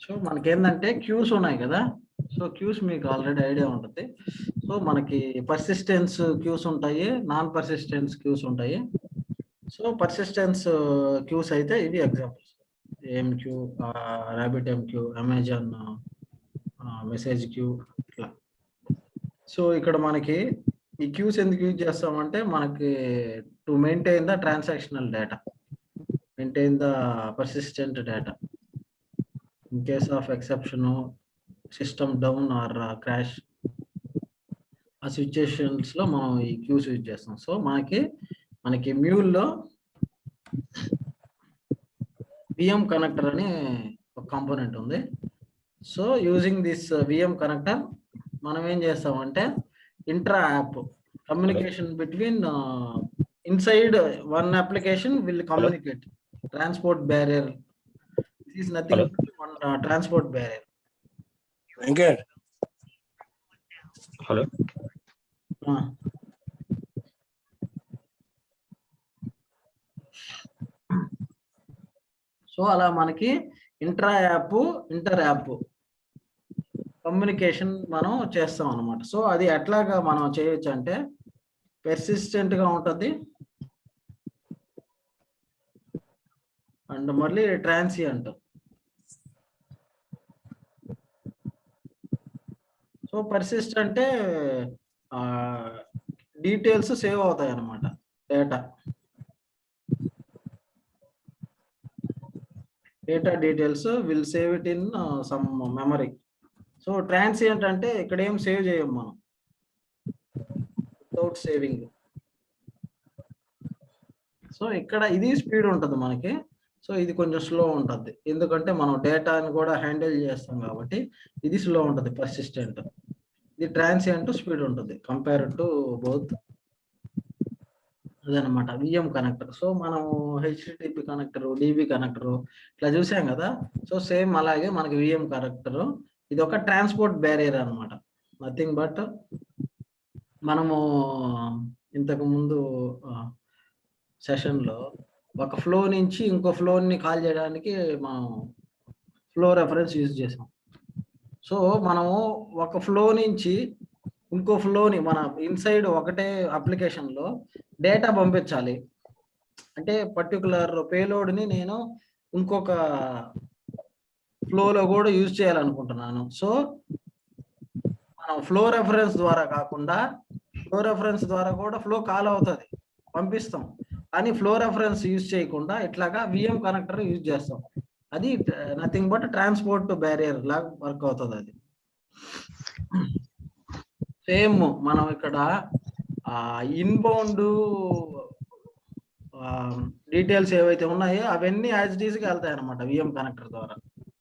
So మనకేందంటే queues ఉన్నాయి కదా. So queues మీకు ఆల్రెడీ ఐడియా ఉంటుంది. సో మనకి పర్సిస్టెన్స్ క్యూస్ ఉంటాయి, నాన్ పర్సిస్టెన్స్ క్యూస్ ఉంటాయి. సో పర్సిస్టెన్స్ క్యూస్ అయితే ఇవి examples: MQ, rabbit MQ, Amazon message queue, ఇట్లా. సో ఇక్కడ మనకి ఈ క్యూస్ ఎందుకు యూజ్ చేస్తామంటే మనకి to maintain the transactional data, maintain the persistent data in case of exception, system down or crash, ఆ సిచ్యుయేషన్స్ లో మనం ఈ క్యూస్ యూజ్ చేస్తాం. సో మనకి మ్యూల్లో విఎం కనెక్టర్ అని ఒక కాంపోనెంట్ ఉంది. So using this VM connector మనం ఏం చేస్తామంటే intra app communication between inside one application will communicate transport barrier. This is nothing one transport barrier. Venkat, hello. So అలా మనకి intra app, inter app communication మనం చేస్తాం అన్నమాట. సో అది ఎట్లాగా మనం చేయొచ్చు అంటే పెర్సిస్టెంట్ గా ఉంటుంది అండ్ మళ్ళీ ట్రాన్సియంట్. సో పర్సిస్ట్ అంటే డీటెయిల్స్ సేవ్ అవుతాయి అన్నమాట, data details will save it in some memory. So transient అంటే ఇక్కడ ఏం సేవ్ చేయం మనం, వితౌట్ సేవింగ్. సో ఇక్కడ ఇది స్పీడ్ ఉంటుంది మనకి. సో ఇది కొంచెం స్లో ఉంటుంది, ఎందుకంటే మనం డేటాని కూడా హ్యాండిల్ చేస్తాం కాబట్టి ఇది స్లో ఉంటుంది పర్సిస్టెంట్. ఇది ట్రాన్సియంట్ స్పీడ్ ఉంటుంది కంపేర్ టు బోత్. అదనమాట విఎం కనెక్టర్. సో మనం హెచ్టిటిపి కనెక్టర్, డిబి కనెక్టర్ ఇట్లా చూసాం కదా. సో సేమ్ అలాగే మనకి విఎం కనెక్టర్ ఇది ఒక ట్రాన్స్పోర్ట్ బ్యారియర్ అనమాట. నథింగ్ బట్ మనము ఇంతకు ముందు సెషన్లో ఒక ఫ్లో నుంచి ఇంకో ఫ్లోని కాల్ చేయడానికి మనం ఫ్లో రెఫరెన్స్ యూజ్ చేసాం. సో మనము ఒక ఫ్లో నుంచి ఇంకో ఫ్లోని మన ఇన్సైడ్ ఒకటే అప్లికేషన్లో డేటా పంపించాలి అంటే పర్టికులర్ పేలోడ్ని నేను ఇంకొక ఫ్లోలో కూడా యూజ్ చేయాలనుకుంటున్నాను. సో మనం ఫ్లో రెఫరెన్స్ ద్వారా కాకుండా ఫ్లో రెఫరెన్స్ ద్వారా కూడా ఫ్లో కాల్ అవుతుంది, పంపిస్తాం. కానీ ఫ్లో రెఫరెన్స్ యూజ్ చేయకుండా ఇట్లాగా విఎం కనెక్టర్ యూజ్ చేస్తాం. అది నథింగ్ బట్ ట్రాన్స్పోర్ట్ బ్యారియర్ లాగా వర్క్ అవుతుంది. అది సేమ్ మనం ఇక్కడ ఇన్బౌండ్ డీటెయిల్స్ ఏవైతే ఉన్నాయో అవన్నీ యాజ్ ఇట్ ఈస్గా వెళ్తాయి అనమాట విఎం కనెక్టర్ ద్వారా.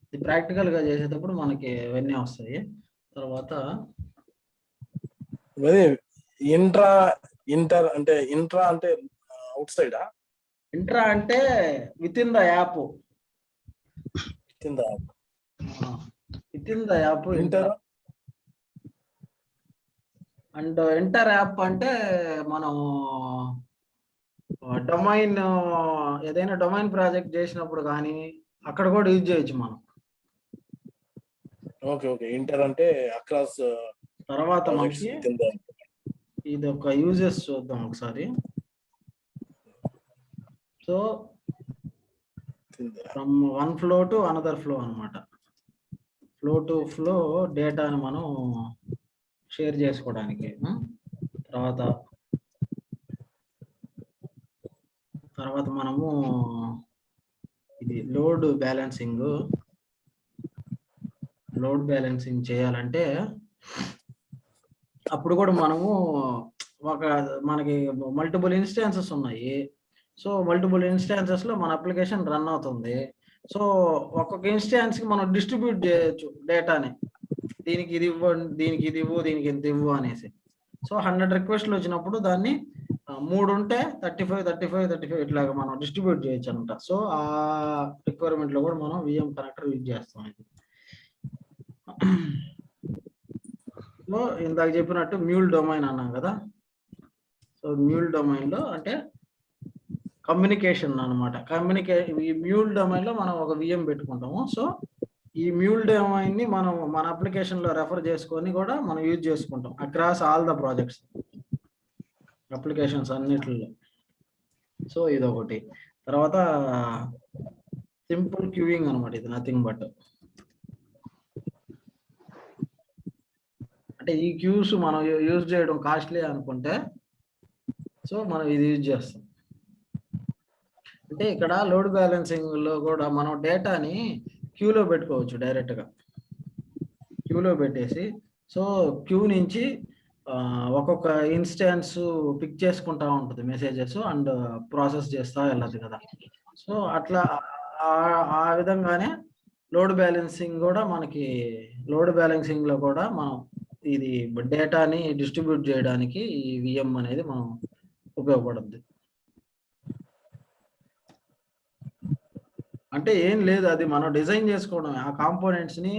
ఇది ప్రాక్టికల్ గా చేసేటప్పుడు మనకి ఇవన్నీ వస్తాయి. తర్వాత ఇంటర్ అంటే అవుట్ సైడ్, ఇంట్రా అంటే with in the app, with in the app inter. And inter app అంటే మనం డొమైన్ ఏదైనా డొమైన్ ప్రాజెక్ట్ చేసినప్పుడు కానీ అక్కడ కూడా యూజ్ చేయొచ్చు మనం. ఓకే ఓకే, ఇంటర్ అంటే అక్రాస్. తర్వాత మనకి ఇది ఒక యూజెస్ చూద్దాం ఒకసారి. So from one flow to another flow అనమాట. ఫ్లో టు ఫ్లో డేటాని మనం షేర్ చేసుకోవడానికి. తర్వాత మనము ఇది లోడ్ బ్యాలెన్సింగ్ చేయాలంటే అప్పుడు కూడా మనము మనకి మల్టిపుల్ ఇన్స్టాన్సెస్ ఉన్నాయి. సో మల్టిపుల్ ఇన్స్టాన్సెస్ లో మన అప్లికేషన్ రన్ అవుతుంది. సో ఒక్కొక్క ఇన్స్టాన్స్ కి మనం డిస్ట్రిబ్యూట్ చేయొచ్చు డేటాని, దీనికి ఇది ఇవ్వండి, దీనికి ఇది ఇవ్వు, దీనికి ఇంత ఇవ్వు అనేసి. సో 100 రిక్వెస్ట్లు వచ్చినప్పుడు దాన్ని 3 ఉంటే 35 ఇట్లాగా మనం డిస్ట్రిబ్యూట్ చేయొచ్చు అనమాట. సో ఆ రిక్వైర్మెంట్ లో కూడా మనం విఎం కనెక్టర్ యూజ్ చేస్తాం. ఇది సో ఇందాక చెప్పినట్టు మ్యూల్ డొమైన్ అన్నాం కదా. సో మ్యూల్ డొమైన్ లో అంటే కమ్యూనికేషన్ అనమాట. ఈ మ్యూల్ డొమైన్ లో మనం ఒక విఎం పెట్టుకుంటాము. సో ఈ మ్యూల్ డొమైన్ ని మనం మన అప్లికేషన్ లో రెఫర్ చేసుకొని కూడా మనం యూజ్ చేసుకుంటాం across all the projects, applications అన్నిటిలో. సో ఇదొకటి. తర్వాత సింపుల్ క్యూయింగ్ అనమాట. ఇది నథింగ్ బట్ అంటే ఈ క్యూస్ మనం యూజ్ చేయడం కాస్ట్లీ అనుకుంటే సో మనం ఇది యూజ్ చేస్తాం. అంటే ఇక్కడ లోడ్ బ్యాలెన్సింగ్ లో కూడా మనం డేటాని క్యూలో పెట్టుకోవచ్చు డైరెక్ట్ గా. క్యూలో పెట్టేసి సో క్యూ నుంచి ఒక్కొక్క ఇన్స్టాన్స్ పిక్ చేసుకుంటా ఉంటుంది మెసేజెస్ అండ్ ప్రాసెస్ చేస్తా వెళ్ళదు కదా. సో అట్లా ఆ విధంగానే లోడ్ బ్యాలెన్సింగ్ కూడా మనకి లోడ్ బ్యాలెన్సింగ్ లో కూడా మనం ఇది డేటాని డిస్ట్రిబ్యూట్ చేయడానికి ఈ విఎం అనేది మనం ఉపయోగపడుద్ది. అంటే ఏం లేదు, అది మనం డిజైన్ చేసుకోవడం. ఆ కాంపోనెంట్స్ ని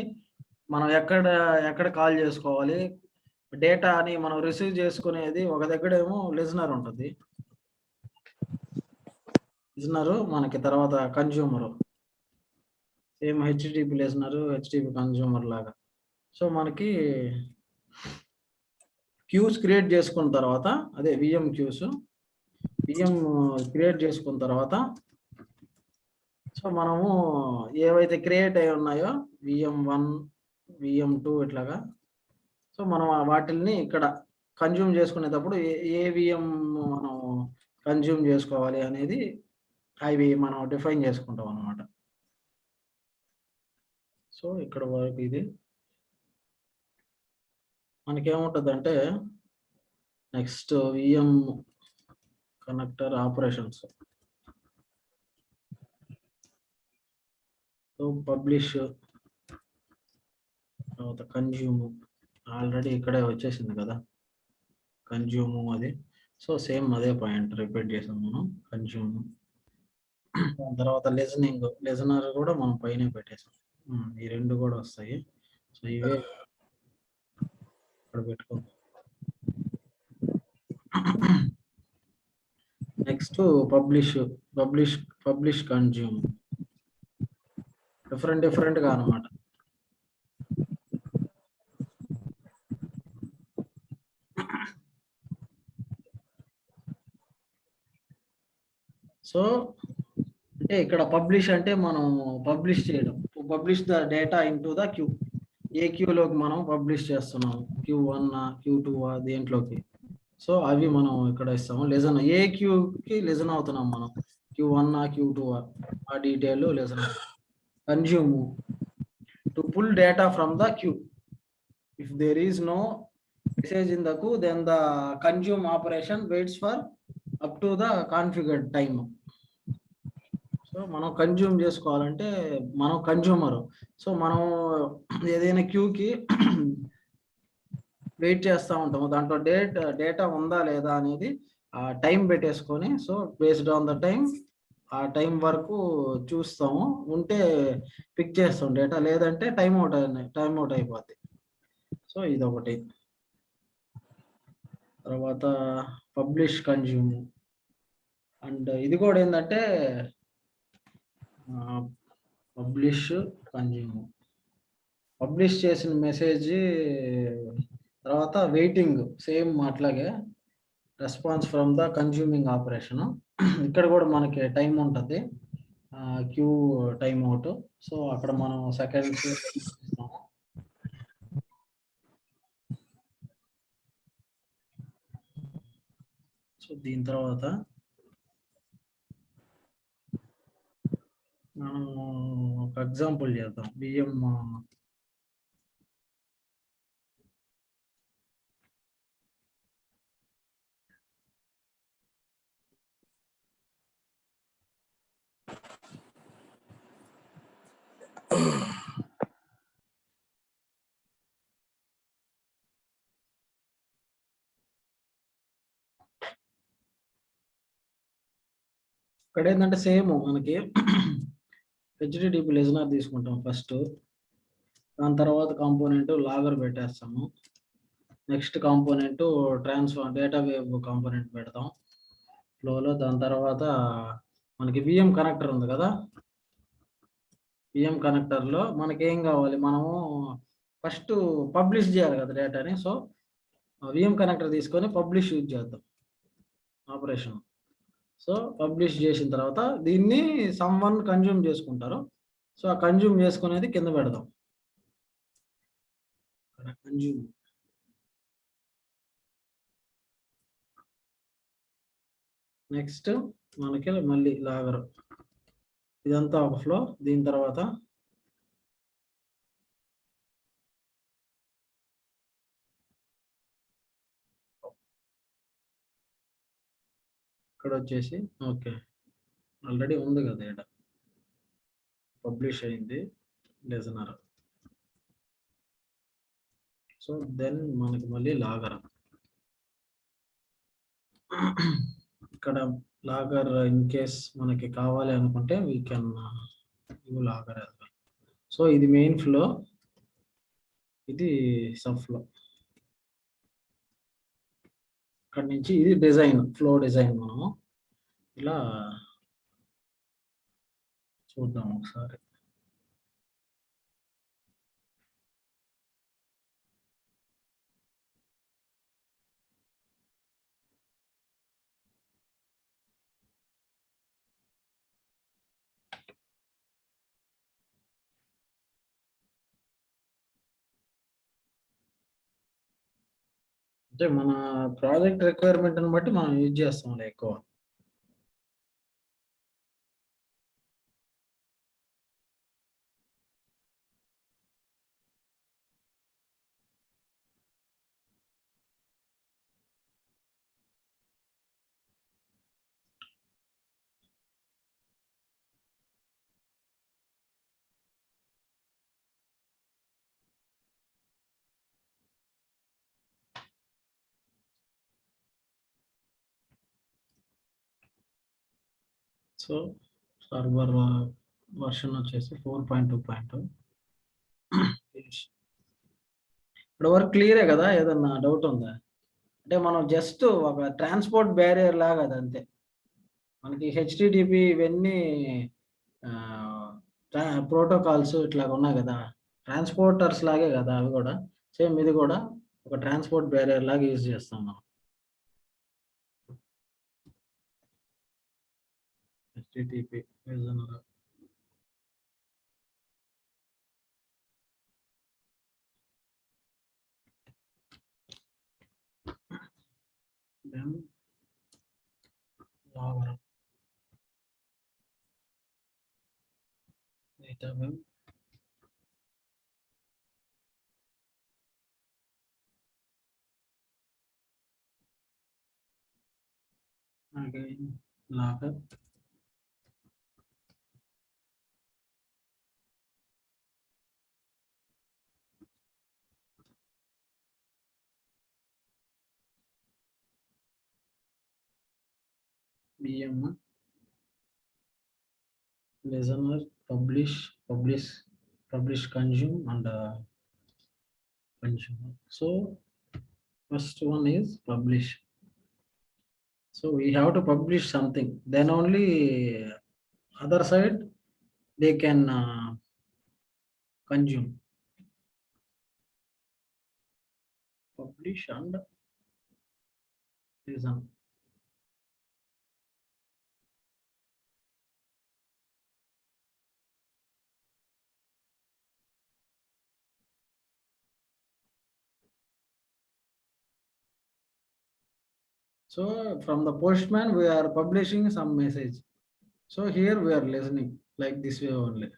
మనం ఎక్కడ కాల్ చేసుకోవాలి, డేటాని మనం రిసీవ్ చేసుకునేది ఒక దగ్గర ఏమో లిజనర్ ఉంటుంది, లిజనరు మనకి, తర్వాత consumer, same HTTP listener HTTP consumer లాగా. సో మనకి క్యూస్ క్రియేట్ చేసుకున్న తర్వాత అదే విఎం క్యూస్ క్రియేట్ చేసుకున్న తర్వాత సో మనము ఏవైతే క్రియేట్ అయి ఉన్నాయో విఎం1 విఎం2 ఇట్లాగా, సో మనం వాటిల్ని ఇక్కడ కన్జ్యూమ్ చేసుకునేటప్పుడు ఏ విఎం మనం కన్జ్యూమ్ చేసుకోవాలి అనేది అవి మనం డిఫైన్ చేసుకుంటాం అన్నమాట. సో ఇక్కడ వరకు ఇది మనకేముంటుంది అంటే next VM connector operations. So publish, తర్వాత కన్జ్యూమ్ ఆల్రెడీ ఇక్కడే వచ్చేసింది కదా కన్జ్యూమ్ అది. సో సేమ్ అదే పాయింట్ రిపీట్ చేసాం మనం కన్జ్యూమ్. తర్వాత లిజనర్ కూడా మనం పైన పెట్టేసాం. ఈ రెండు కూడా వస్తాయి. సో ఇవే ఇక్కడ పెట్టుకుందాం. నెక్స్ట్ పబ్లిష్ కన్జ్యూమ్ డిఫరెంట్ గా అనమాట. సో అంటే ఇక్కడ పబ్లిష్ అంటే మనం పబ్లిష్ చేయడం, publish the data into the queue. ఏ క్యూలోకి మనం పబ్లిష్ చేస్తున్నాం, Q1 Q2 దేంట్లోకి. సో అవి మనం ఇక్కడ ఇస్తాము. లిజన్ ఏ క్యూకి లిజన్ అవుతున్నాం మనం, Q1 Q2 ఆ detail listen. Consume to pull data from the queue. If there is no message in the queue then the consume operation waits for up to the configured time. So మనం consume చేసుకోవాలంటే మనం consumer, so మనం ఏదైనా క్యూకి wait చేస్తూ ఉంటాము. దాంట్లో data ఉందా లేదా అనేది టైం పెట్టేసుకొని, so based on the time ఆ టైం వరకు చూస్తాము. ఉంటే పిక్ చేస్తాం డేటా, లేదంటే టైం అవుట్ అయిపోద్ది. సో ఇదొకటి. తర్వాత పబ్లిష్ కన్జ్యూమ్, అండ్ ఇది కూడా ఏంటంటే పబ్లిష్ కన్జ్యూమ్, పబ్లిష్ చేసిన మెసేజ్ తర్వాత వెయిటింగ్ సేమ్ అట్లాగే response from the consuming operation. ఇక్కడ కూడా మనకి టైం ఉంటుంది, క్యూ టైం అవుట్. సో అక్కడ మనం సెకండ్స్ ఇస్తాము. సో దీని తర్వాత మనం ఒక ఎగ్జాంపుల్ చేద్దాం. బియ్యం ఇక్కడ ఏంటంటే సేమ్ మనకి హెచ్టిటిపి లిజనర్ తీసుకుంటాం ఫస్ట్, దాని తర్వాత కాంపోనెంట్ లాగర్ పెట్టేస్తాము. Next component transfer data wave component పెడతాం. ఫ్లోలో దాని తర్వాత మనకి విఎం కనెక్టర్ ఉంది కదా, విఎం కనెక్టర్లో మనకి ఏం కావాలి, మనము ఫస్ట్ పబ్లిష్ చేయాలి కదా డేటాని. సో విఎం కనెక్టర్ తీసుకొని పబ్లిష్ యూజ్ చేద్దాం ఆపరేషన్. సో పబ్లిష్ చేసిన తర్వాత దీన్ని సమ్వన్ కన్జ్యూమ్ చేసుకుంటారు. సో ఆ కన్జ్యూమ్ చేసుకునేది కింద పెడదాం, కన్జ్యూమ్. నెక్స్ట్ మనకి మళ్ళీ లాగర్, ఇదంతా ఒక ఫ్లో. దీని తర్వాత ఇక్కడ వచ్చేసి ఓకే, ఆల్రెడీ ఉంది కదా డేటా, పబ్లిష్ అయింది లిజనర్. సో దెన్ మనకి మళ్ళీ లాగర్, ఇక్కడ లాగర్ ఇన్ కేస్ మనకి కావాలి అనుకుంటే వీ కెన్ లాగర్. సో ఇది మెయిన్ ఫ్లో, ఇది సబ్ ఫ్లో. ఇక్కడ నుంచి ఇది డిజైన్, ఫ్లో డిజైన్. మనము ఇలా చూద్దాం ఒకసారి. అంటే మన ప్రాజెక్ట్ రిక్వైర్మెంట్ని బట్టి మనం యూజ్ చేస్తాం ఎక్కువ. సో సర్వర్ వర్షన్ వచ్చేసి 4.2.2. ఇప్పుడు వరకు క్లియరే కదా, ఏదన్నా డౌట్ ఉందా? అంటే మనం జస్ట్ ఒక ట్రాన్స్పోర్ట్ బ్యారియర్ లాగా అది అంతే. మనకి హెచ్టిటిపి ఇవన్నీ ప్రోటోకాల్స్ ఇట్లా ఉన్నాయి కదా, ట్రాన్స్పోర్టర్స్ లాగే కదా అవి కూడా. సేమ్ ఇది కూడా ఒక ట్రాన్స్పోర్ట్ బ్యారియర్ లాగా యూజ్ చేస్తాం మనం. HTTP then logger data web again logger bm listener publish consume and consume. So first one is publish. So we have to publish something, then only other side they can consume. Publish and listen. So from the postman we are publishing some message. So here we are listening like this way only.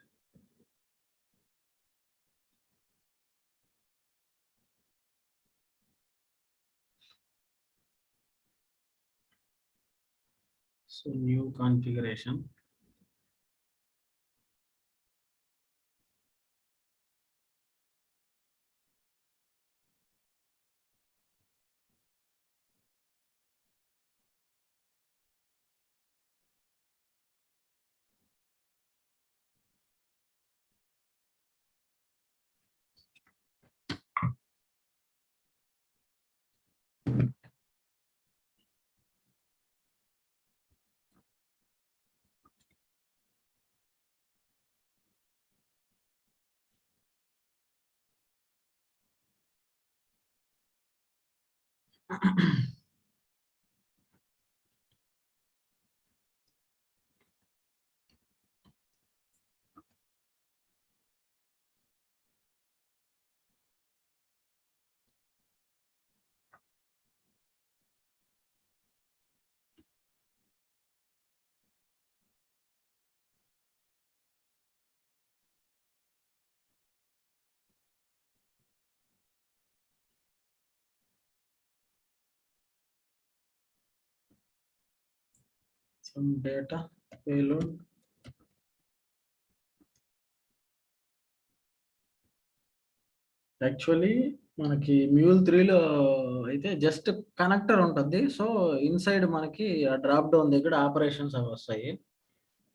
So new configuration. some data payload. Actually మనకి mule 3లో అయితే just connector ఉంటుంది. So inside మనకి ఆ drop down దగ్గర operations అవి వస్తాయి.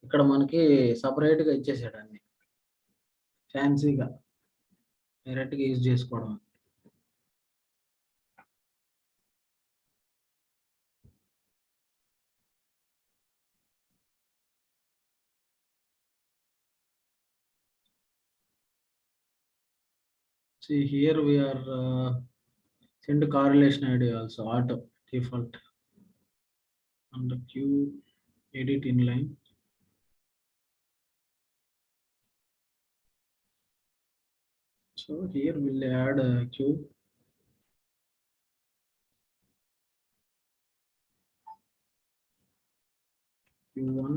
ఇక్కడ మనకి సపరేట్ గా ఇచ్చేసాడు అన్ని ఫ్యాన్సీగా డైరెక్ట్ గా యూజ్ చేసుకోవడం. See here we are send correlation ID also auto default under Q edit inline. So here we'll add Q. Q1.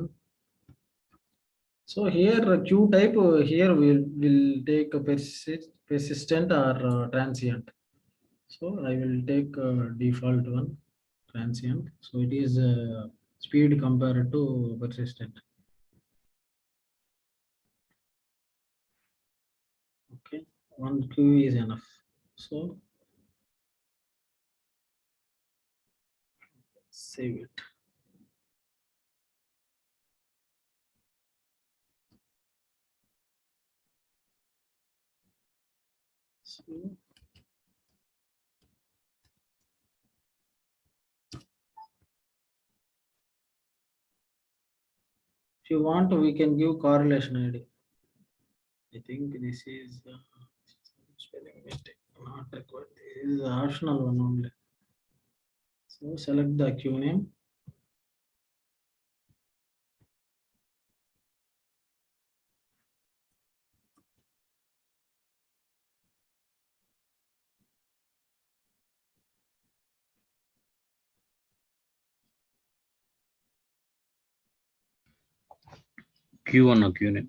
So here Q type here will take a persistent or transient. So I will take default one transient. So it is speed compared to persistent. Okay, one Q is enough. So save it. So if you want, we can give correlation ID. I think this is spelling mistake, not required. This is optional one only. So select the Q name. Q1 or Q name.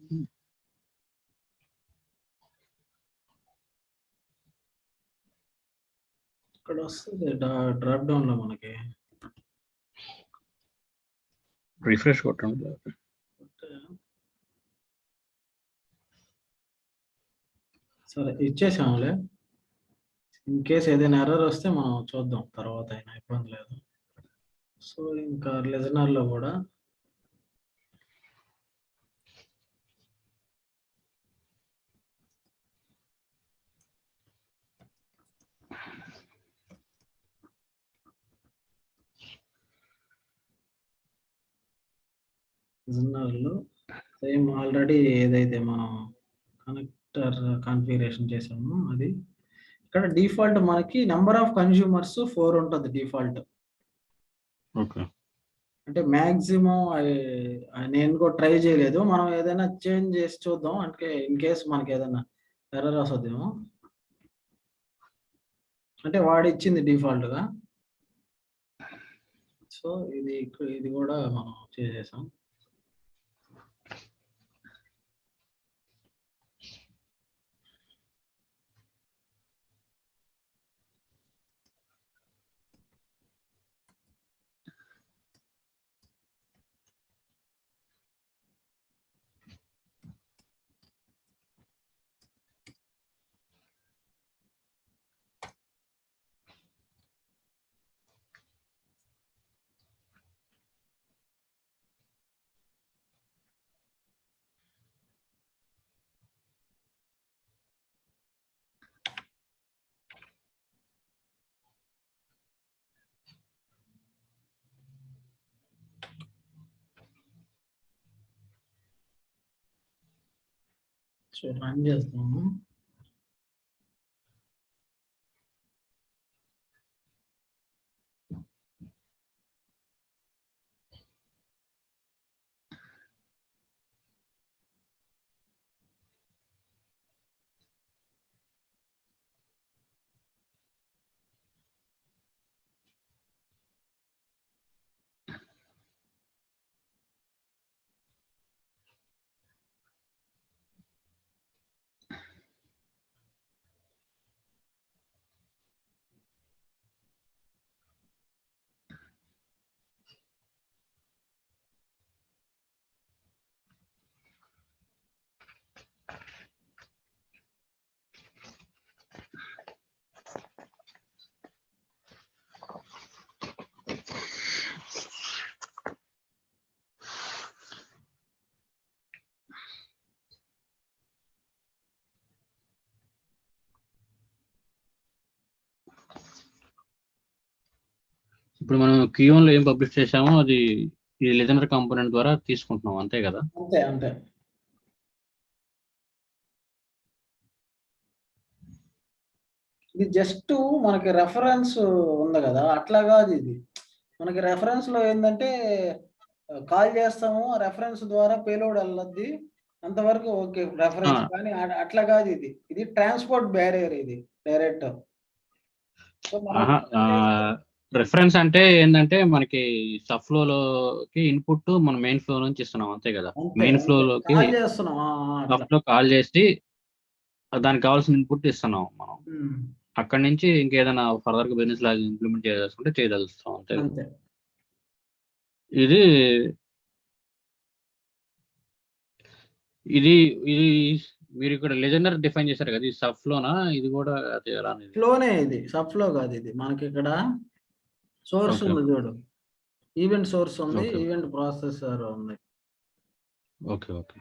ఇక్కడ వస్తుంది drop down లో మనకి refresh కొట్టండి. సరే ఇచ్చేసాములే. In case ఏదైనా error వస్తే మనం చూద్దాం తర్వాత, అయినా ఇబ్బంది లేదు. సో ఇంకా లిజనర్ లో కూడా లిజనర్లో సేమ్ ఆల్రెడీ ఏదైతే మనం కనెక్టర్ కాన్ఫిగరేషన్ చేసామో అది ఇక్కడ డిఫాల్ట్ మనకి నెంబర్ ఆఫ్ కన్స్యూమర్స్ 4 ఉంటుంది డిఫాల్ట్. ఓకే, అంటే మ్యాక్సిమం నేను కూడా ట్రై చేయలేదు. మనం ఏదైనా చేంజ్ చేసి చూద్దాం, అంటే ఇన్ కేస్ మనకి ఏదైనా ఎర్రర్ వస్తుందేమో. అంటే వాడు ఇచ్చింది డిఫాల్ట్ గా. సో ఇది కూడా మనం చేసేసాం. సో రన్ చేస్తాము. ఇప్పుడు మనం Q1 లో ఏం పబ్లిష్ చేసామో అది ఈ లిజనర్ కాంపోనెంట్ ద్వారా తీసుకుంటున్నాం అంతే కదా? అంతే అంతే. ఇది జస్ట్ మనకి రెఫరెన్స్ ఉంది కదా, అట్లా కాదు ఇది. మనకి రెఫరెన్స్ లో ఏంటంటే కాల్ చేస్తాము, రెఫరెన్స్ ద్వారా పేలోడ్ వెళ్ళద్ది, అంతవరకు ఓకే రెఫరెన్స్. కానీ అట్లా కాదు ఇది. ఇది ట్రాన్స్పోర్ట్ బ్యారియర్ ఇది డైరెక్ట్. సో మనం రెఫరెన్స్ అంటే ఏంటంటే మనకి సబ్ ఫ్లోలోకి ఇన్పుట్ మన మెయిన్ ఫ్లో నుంచి ఇస్తున్నాం అంతే కదా? మెయిన్ ఫ్లోలోకి కాల్ చేస్తున్నాం. సబ్ ఫ్లో కాల్ చేసి దానికి కావాల్సిన ఇన్పుట్ ఇస్తున్నాం మనం. అక్కడి నుంచి ఇంకేదైనా ఫర్దర్ గా బిజినెస్ లాగా ఇంప్లిమెంట్ చేయాల్సుకుంటే చేయదలుస్తాం అంతే. ఇది ఇది ఇది మీరు ఇక్కడ లెజెండర్ డిఫైన్ చేశారు కదా, ఇది సబ్ ఫ్లోనా? ఇది కూడా అదే ఎలా అనేది? ఫ్లోనే ఇది, సబ్ ఫ్లో కాదు ఇది. మనకి ఇక్కడ సోర్స్ ఉంది చూడు, ఈవెంట్ సోర్స్ ఉంది, ఈవెంట్ ప్రాసెసర్ ఉంది. Okay okay.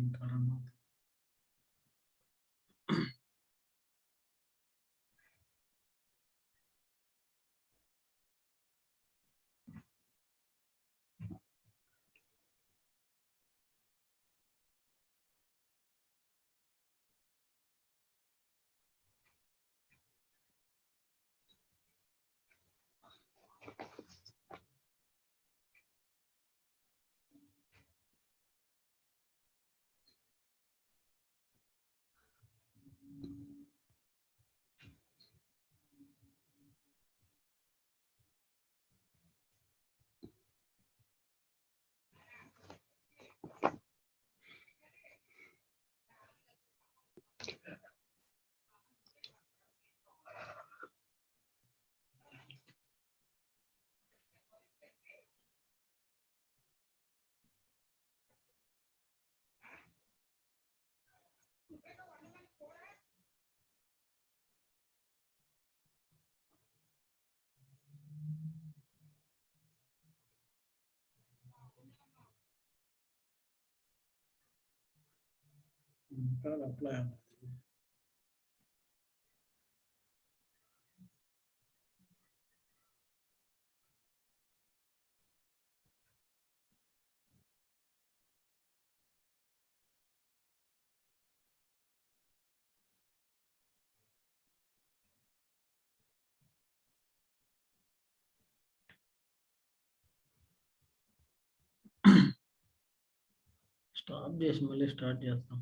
ఇంకా రమ్మా. ఇంకా అప్లై అవ్వలేదు. స్టాప్ చేసి మళ్ళీ స్టార్ట్ చేస్తాం.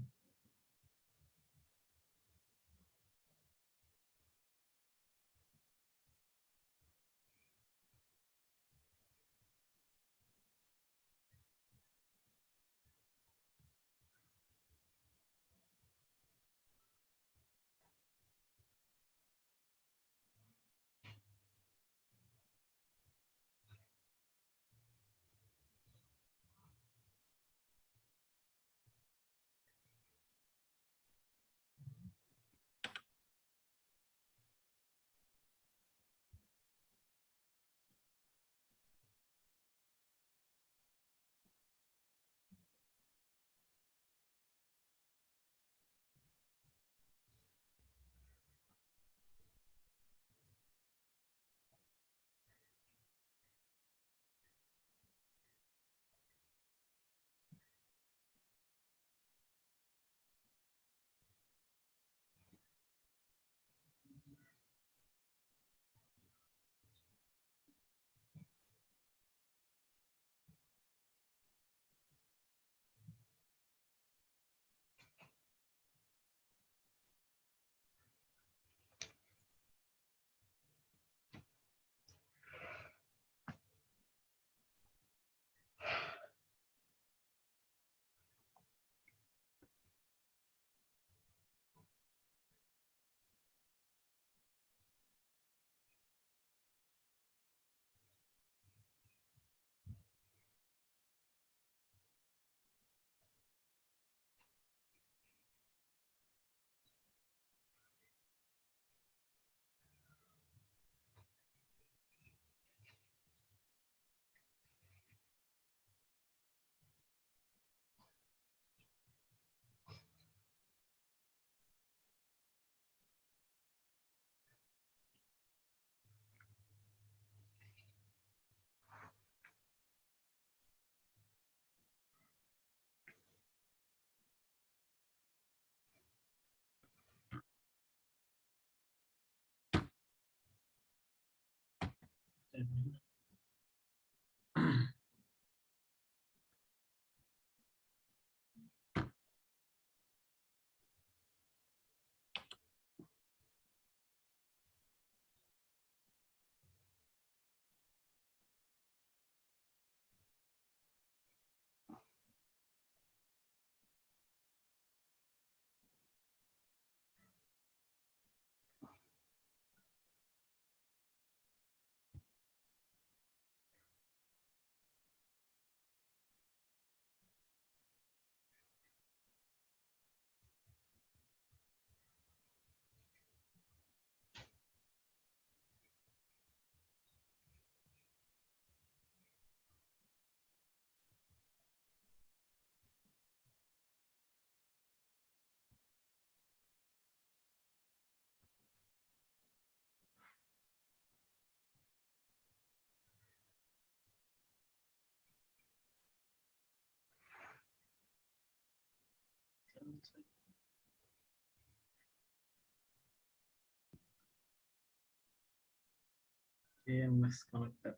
JMS connector,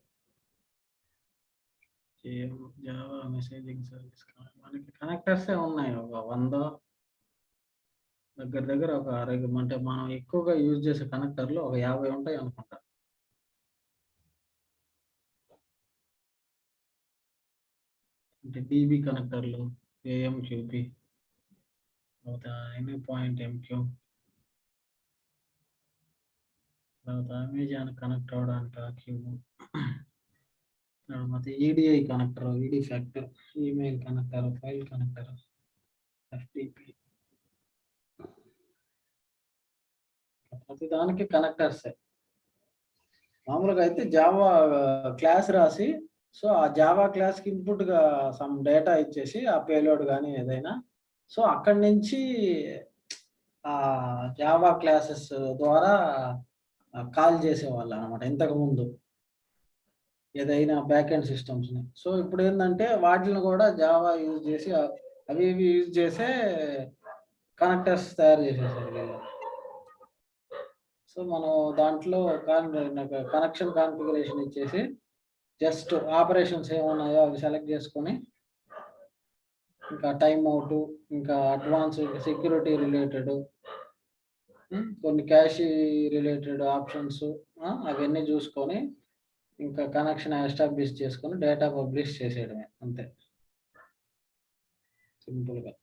Java messaging service. మనకి కనెక్టర్సే ఉన్నాయి ఒక 100 దగ్గర ఒక 60, అంటే మనం ఎక్కువగా యూజ్ చేసే కనెక్టర్లు ఒక 50 ఉంటాయి అనుకుంటా. అంటే DB కనెక్టర్లు, AMQP, తర్వాత AnyPoint-MQ, తర్వాత అమెజాన్ కనెక్ట్ అవడానికి ఆ క్యూబ్, తర్వాత EDI connector, ED factor, email connector, file connector, FTP, ప్రతి దానికి కనెక్టర్సే. మామూలుగా అయితే జావా క్లాస్ రాసి, సో ఆ జావా క్లాస్కి ఇన్పుట్గా సమ్ డేటా ఇచ్చేసి ఆ పేలోడ్ కానీ ఏదైనా, సో అక్కడి నుంచి ఆ జావా క్లాసెస్ ద్వారా కాల్ చేసేవాళ్ళు అనమాట ఇంతకు ముందు ఏదైనా బ్యాక్ ఎండ్ సిస్టమ్స్ని. సో ఇప్పుడు ఏంటంటే వాటిని కూడా జావా యూజ్ చేసి అవి ఇవి యూజ్ చేసే కనెక్టర్స్ తయారు చేసేసారు వీళ్ళు. సో మనం దాంట్లో కనెక్షన్ కాన్ఫిగరేషన్ ఇచ్చేసి జస్ట్ ఆపరేషన్స్ ఏమున్నాయో అవి సెలెక్ట్ చేసుకొని, ఇంకా టైమ్ అవుట్, ఇంకా అడ్వాన్స్ సెక్యూరిటీ రిలేటెడ్, కొన్ని క్యాష్ రిలేటెడ్ ఆప్షన్స్ అవన్నీ చూసుకొని ఇంకా కనెక్షన్ ఎస్టాబ్లిష్ చేసుకొని డేటా పబ్లిష్ చేసేయడమే అంతే, సింపుల్గా.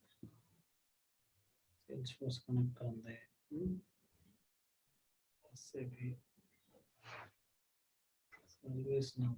సేల్స్ఫోర్స్ కనెక్టర్ ఉంది, SAP సర్వీస్ నౌ,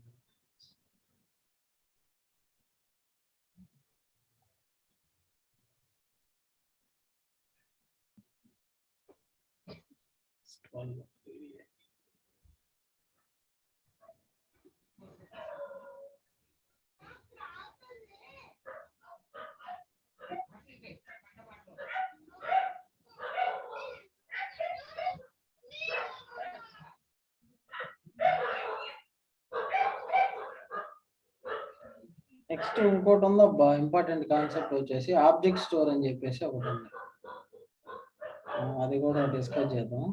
నెక్స్ట్ ఇంకోటి ఉందబ్బా, ఇంపార్టెంట్ కాన్సెప్ట్ వచ్చేసి ఆబ్జెక్ట్ స్టోర్ అని చెప్పేసి ఒకటి ఉంది. అది కూడా డిస్కస్ చేద్దాం.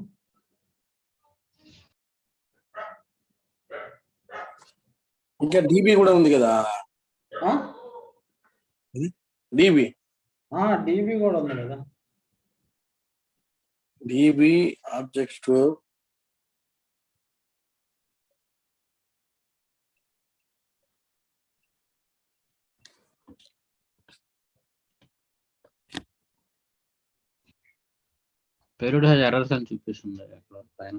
ఇంకా DB కూడా ఉంది కదా, DB కూడా ఉంది కదా. DB object store, payload has errors అని చూపిస్తుంది అక్కడ పైన.